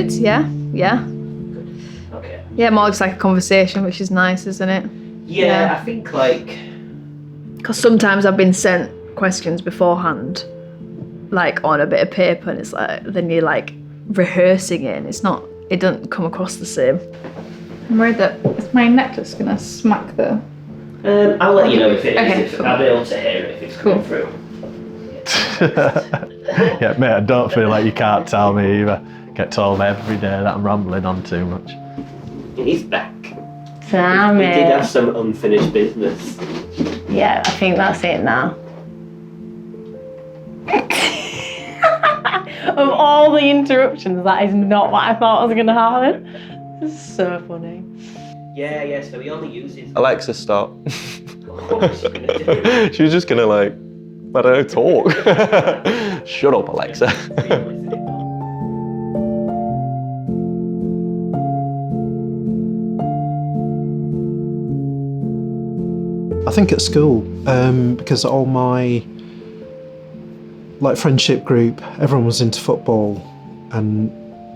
Afterwards, yeah. Okay. Yeah, more just like a conversation, which is nice, isn't it? Yeah, I think like... Because sometimes I've been sent questions beforehand, like on a bit of paper, and it's like, then you're like rehearsing it, and it doesn't come across the same. I'm worried that is my necklace gonna smack the... I'll let you know if it is. Okay, cool. I'll be able to hear it if it's coming through. Yeah, mate, I don't feel like you can't tell me either. Get told every day that I'm rambling on too much. He's back. Damn We it. did have some unfinished business. Yeah, I think that's it now. Of all the interruptions, that is not what I thought was going to happen. This is so funny. Yeah, so he only uses... Alexa, stop. What was she going to do? She was just gonna like, I don't know, talk. Shut up, Alexa. I think at school, because all my friendship group, everyone was into football, and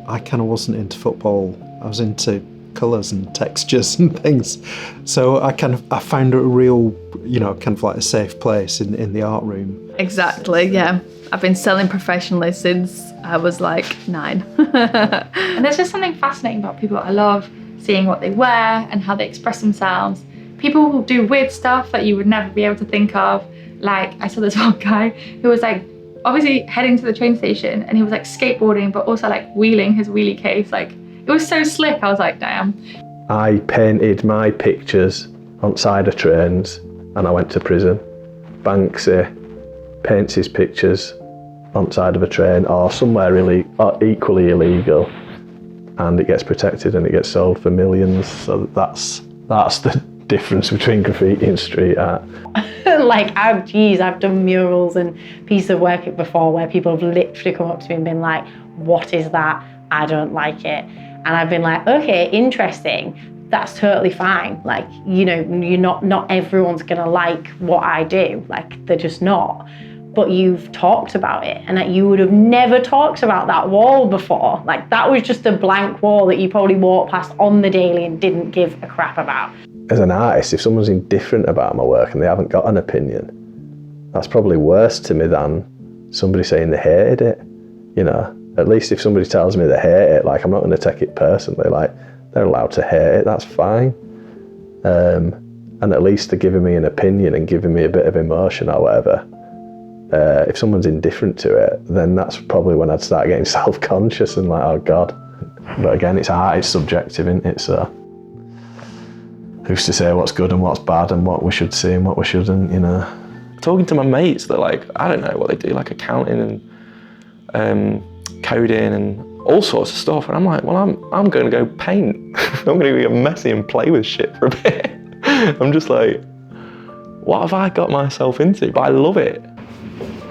I kind of wasn't into football. I was into colours and textures and things. So I found it a real, kind of like a safe place in the art room. Exactly, yeah. I've been selling professionally since I was like 9. And there's just something fascinating about people. I love seeing what they wear and how they express themselves. People who do weird stuff that you would never be able to think of. Like, I saw this one guy who was like, obviously heading to the train station, and he was like skateboarding, but also like wheeling his wheelie case. Like, it was so slick. I was like, damn. I painted my pictures on side of trains and I went to prison. Banksy paints his pictures on side of a train or somewhere equally illegal, and it gets protected and it gets sold for millions. So that's the difference between graffiti and street art. Like, I've done murals and pieces of work before where people have literally come up to me and been like, what is that? I don't like it. And I've been like, okay, interesting. That's totally fine. Like, not everyone's gonna like what I do. Like, they're just not. But you've talked about it, and that you would have never talked about that wall before. Like, that was just a blank wall that you probably walked past on the daily and didn't give a crap about. As an artist, if someone's indifferent about my work and they haven't got an opinion, that's probably worse to me than somebody saying they hated it. At least if somebody tells me they hate it, like, I'm not going to take it personally. Like, they're allowed to hate it, that's fine. And at least they're giving me an opinion and giving me a bit of emotion or whatever. If someone's indifferent to it, then that's probably when I'd start getting self-conscious and like, oh God. But again, it's art, it's subjective, isn't it? So who's to say what's good and what's bad and what we should see and what we shouldn't, Talking to my mates, they're like, I don't know what they do, like accounting and coding and all sorts of stuff. And I'm like, well, I'm going to go paint. I'm going to go messy and play with shit for a bit. I'm just like, what have I got myself into? But I love it.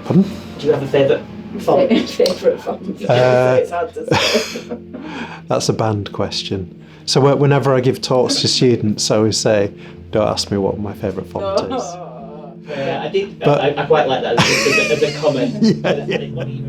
Pardon? Do you have a favourite font? Favourite font? It's hard to say. That's a banned question. So whenever I give talks to students, I always say, don't ask me what my favourite font is. Yeah, I quite like that as a comment. Yeah. What do you